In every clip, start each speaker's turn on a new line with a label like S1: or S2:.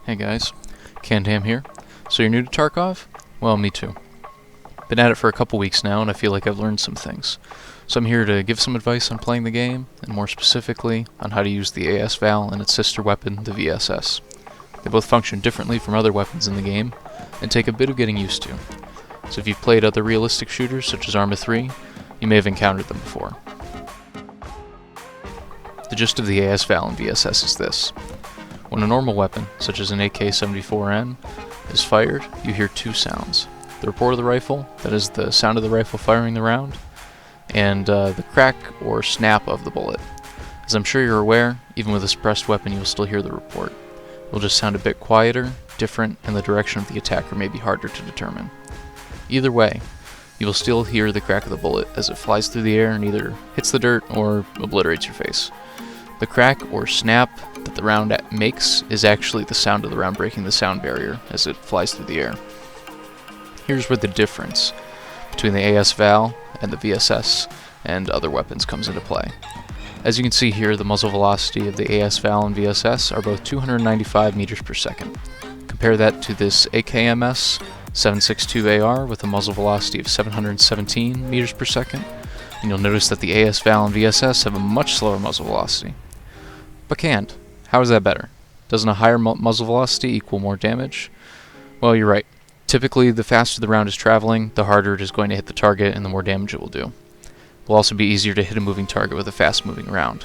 S1: Hey guys, Candam here. So you're new to Tarkov? Well, me too. Been at it for a couple weeks now, and I feel like I've learned some things. So I'm here to give some advice on playing the game, and more specifically, on how to use the AS Val and its sister weapon, the VSS. They both function differently from other weapons in the game, and take a bit of getting used to. So if you've played other realistic shooters, such as Arma 3, you may have encountered them before. The gist of the AS Val and VSS is this. When a normal weapon, such as an AK-74N, is fired, you hear two sounds. The report of the rifle, that is the sound of the rifle firing the round, and the crack or snap of the bullet. As I'm sure you're aware, even with a suppressed weapon you'll still hear the report. It will just sound a bit quieter, different, and the direction of the attacker may be harder to determine. Either way, you will still hear the crack of the bullet as it flies through the air and either hits the dirt or obliterates your face. The crack or snap that the round makes is actually the sound of the round breaking the sound barrier as it flies through the air. Here's where the difference between the AS Val and the VSS and other weapons comes into play. As you can see here, the muzzle velocity of the AS Val and VSS are both 295 meters per second. Compare that to this AKMS 7.62 AR with a muzzle velocity of 717 meters per second, and you'll notice that the AS Val and VSS have a much slower muzzle velocity. But how is that better? Doesn't a higher muzzle velocity equal more damage? Well, you're right. Typically, the faster the round is traveling, the harder it is going to hit the target and the more damage it will do. It will also be easier to hit a moving target with a fast-moving round.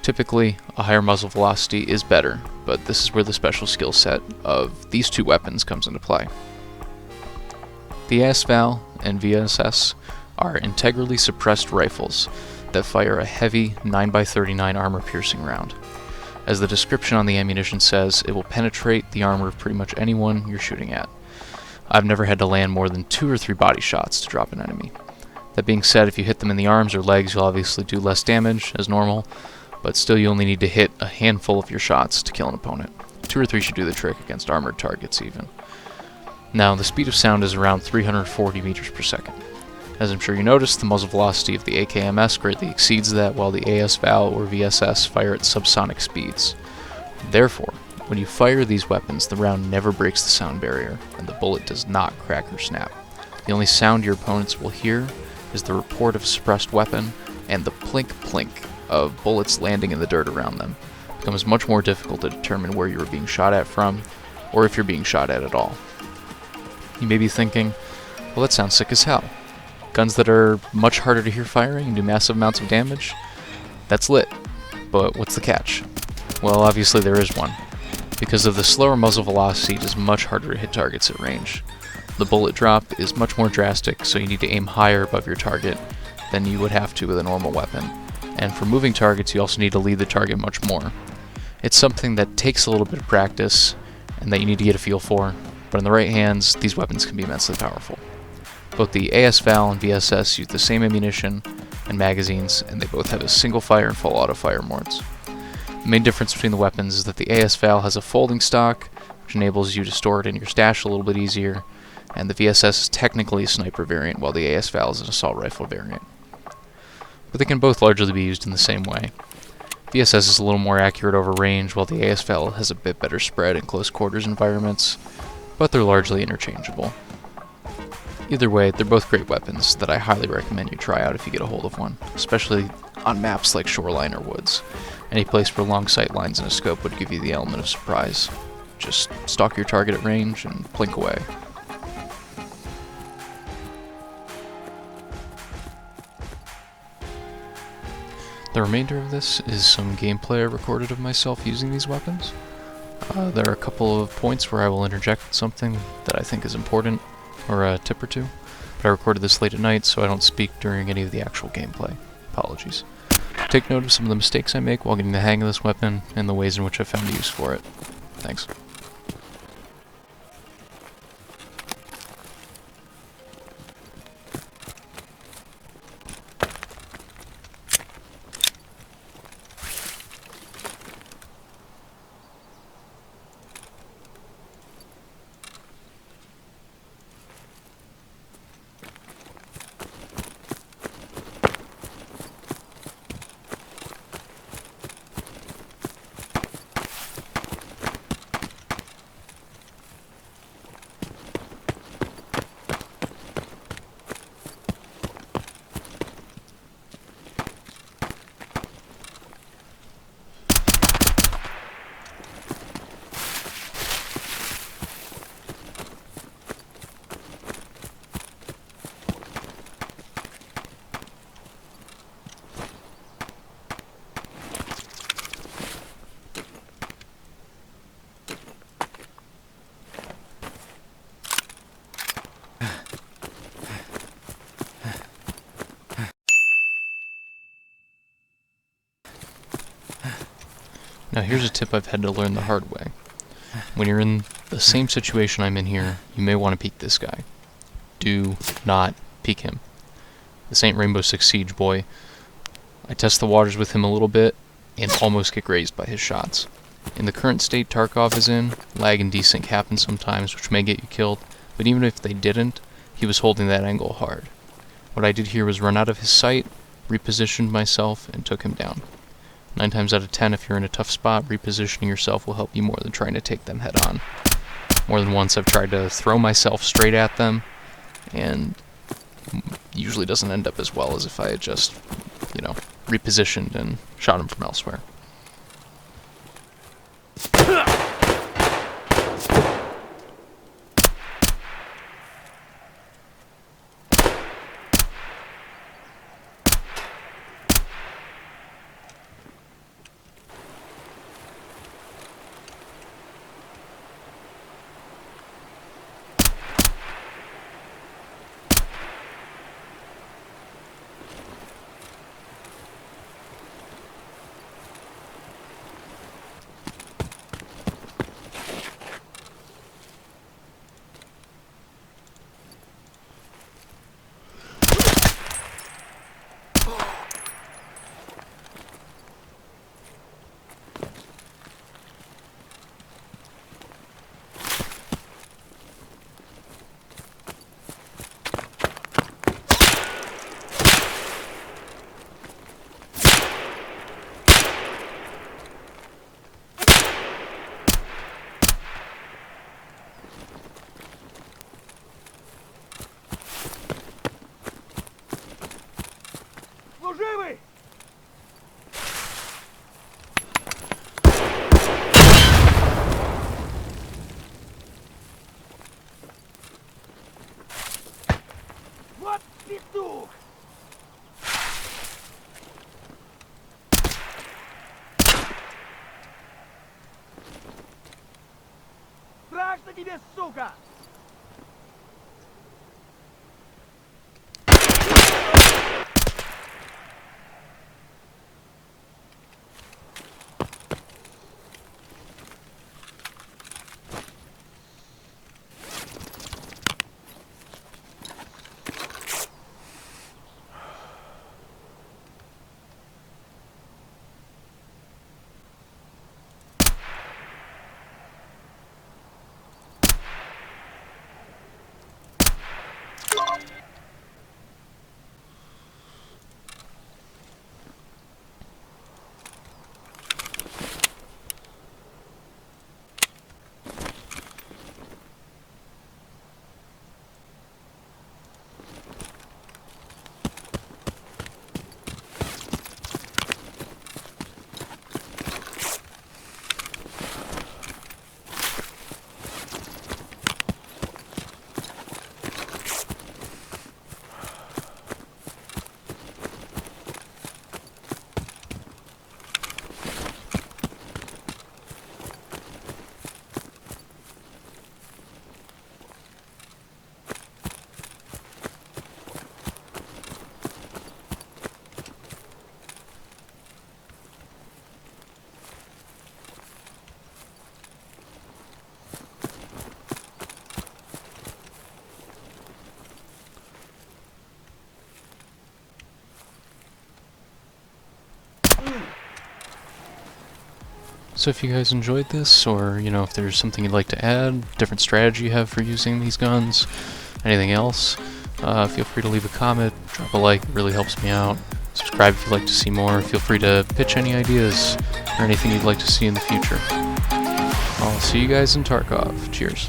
S1: Typically, a higher muzzle velocity is better, but this is where the special skill set of these two weapons comes into play. The AS Val and VSS are integrally suppressed rifles that fire a heavy 9x39 armor-piercing round. As the description on the ammunition says, it will penetrate the armor of pretty much anyone you're shooting at. I've never had to land more than 2 or 3 body shots to drop an enemy. That being said, if you hit them in the arms or legs, you'll obviously do less damage, as normal, but still you only need to hit a handful of your shots to kill an opponent. 2 or 3 should do the trick against armored targets even. Now, the speed of sound is around 340 meters per second. As I'm sure you noticed, the muzzle velocity of the AKMS greatly exceeds that, while the AS Val or VSS fire at subsonic speeds. Therefore, when you fire these weapons, the round never breaks the sound barrier, and the bullet does not crack or snap. The only sound your opponents will hear is the report of a suppressed weapon and the plink-plink of bullets landing in the dirt around them. It becomes much more difficult to determine where you are being shot at from, or if you're being shot at all. You may be thinking, well, that sounds sick as hell. Guns that are much harder to hear firing and do massive amounts of damage? That's lit. But what's the catch? Well, obviously there is one. Because of the slower muzzle velocity, it is much harder to hit targets at range. The bullet drop is much more drastic, so you need to aim higher above your target than you would have to with a normal weapon. And for moving targets, you also need to lead the target much more. It's something that takes a little bit of practice, and that you need to get a feel for, but in the right hands, these weapons can be immensely powerful. Both the AS Val and VSS use the same ammunition and magazines, and they both have a single fire and full auto fire modes. The main difference between the weapons is that the AS Val has a folding stock, which enables you to store it in your stash a little bit easier, and the VSS is technically a sniper variant, while the AS Val is an assault rifle variant. But they can both largely be used in the same way. VSS is a little more accurate over range, while the AS Val has a bit better spread in close quarters environments, but they're largely interchangeable. Either way, they're both great weapons that I highly recommend you try out if you get a hold of one, especially on maps like Shoreline or Woods. Any place where long sight lines and a scope would give you the element of surprise. Just stalk your target at range and blink away. The remainder of this is some gameplay I recorded of myself using these weapons. There are a couple of points where I will interject with something that I think is important, or a tip or two, but I recorded this late at night, so I don't speak during any of the actual gameplay. Apologies. Take note of some of the mistakes I make while getting the hang of this weapon, and the ways in which I found a use for it. Thanks. Now here's a tip I've had to learn the hard way. When you're in the same situation I'm in here, you may want to peek this guy. Do not peek him. This ain't Rainbow Six Siege, boy. I test the waters with him a little bit, and almost get grazed by his shots. In the current state Tarkov is in, lag and desync happen sometimes, which may get you killed, but even if they didn't, he was holding that angle hard. What I did here was run out of his sight, repositioned myself, and took him down. 9 times out of 10, if you're in a tough spot, repositioning yourself will help you more than trying to take them head on. More than once I've tried to throw myself straight at them, and usually doesn't end up as well as if I had just, repositioned and shot him from elsewhere.
S2: Страшно тебе, сука!
S1: So if you guys enjoyed this, or if there's something you'd like to add, different strategy you have for using these guns, anything else, feel free to leave a comment, drop a like, it really helps me out. Subscribe if you'd like to see more. Feel free to pitch any ideas or anything you'd like to see in the future. I'll see you guys in Tarkov. Cheers.